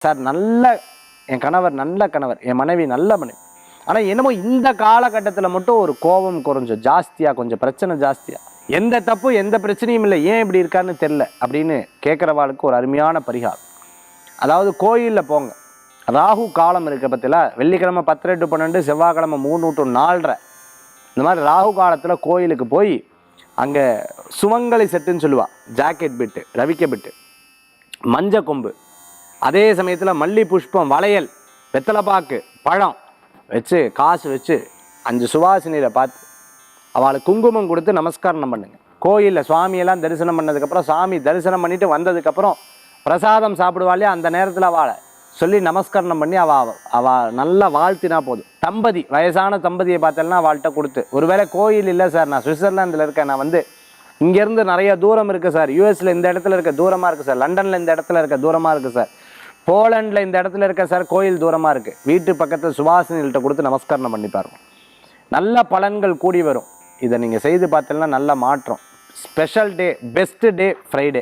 Sir நல்ல என் கணவர் நல்ல கணவர், என் மனைவி நல்ல மனைவி, ஆனால் என்னமோ இந்த காலகட்டத்தில் மட்டும் ஒரு கோபம் கொஞ்சம் ஜாஸ்தியாக, கொஞ்சம் பிரச்சனை ஜாஸ்தியாக, எந்த தப்பு எந்த பிரச்சனையும் இல்லை, ஏன் இப்படி இருக்காருன்னு தெரில அப்படின்னு கேட்குறவாளுக்கு ஒரு அருமையான பரிகாரம். அதாவது கோயிலில் போங்க, ராகு காலம் இருக்க பற்றில வெள்ளிக்கிழமை 10 to 12, செவ்வாய்க்கிழமை 3 to 4:30 இந்த மாதிரி ராகு காலத்தில் கோயிலுக்கு போய் அங்கே சுமங்கலி செட்டுன்னு சொல்லுவாள், ஜாக்கெட் பிட்டு, ரவிக்க பிட்டு, மஞ்ச கொம்பு, அதே சமயத்தில் மல்லி புஷ்பம், வளையல், வெத்தலைப்பாக்கு, பழம் வச்சு காசு வச்சு 5 சுவாசினியில் பார்த்து அவளுக்கு குங்குமம் கொடுத்து நமஸ்காரம் பண்ணுங்க. கோயிலில் சுவாமியெல்லாம் தரிசனம் பண்ணதுக்கப்புறம், சாமி தரிசனம் பண்ணிட்டு வந்ததுக்கப்புறம் பிரசாதம் சாப்பிடுவாளே அந்த நேரத்தில் அவளை சொல்லி நமஸ்காரம் பண்ணி அவள் நல்லா வாழ்த்தினா போதும். தம்பதி, வயசான தம்பதியை பார்த்தேன்னா அவள்கிட்ட கொடுத்து, ஒருவேளை கோயில் இல்லை சார், நான் சுவிட்சர்லாந்தில் இருக்கேன், நான் இங்கேருந்து நிறைய தூரம் இருக்குது சார், யூஎஸில் இந்த இடத்துல இருக்க தூரமாக இருக்குது சார், லண்டனில் இந்த இடத்துல இருக்க தூரமாக இருக்குது சார், போலண்டில் இந்த இடத்துல இருக்க சார், கோயில் தூரமாக இருக்குது, வீட்டு பக்கத்தில் சுவாசினிகள்கிட்ட கொடுத்து நமஸ்காரம் பண்ணி பாருங்க, நல்ல பலன்கள் கூடி வரும். இதை நீங்கள் செய்து பார்த்தீங்கன்னா நல்ல மாற்றம். Special day, best day Friday.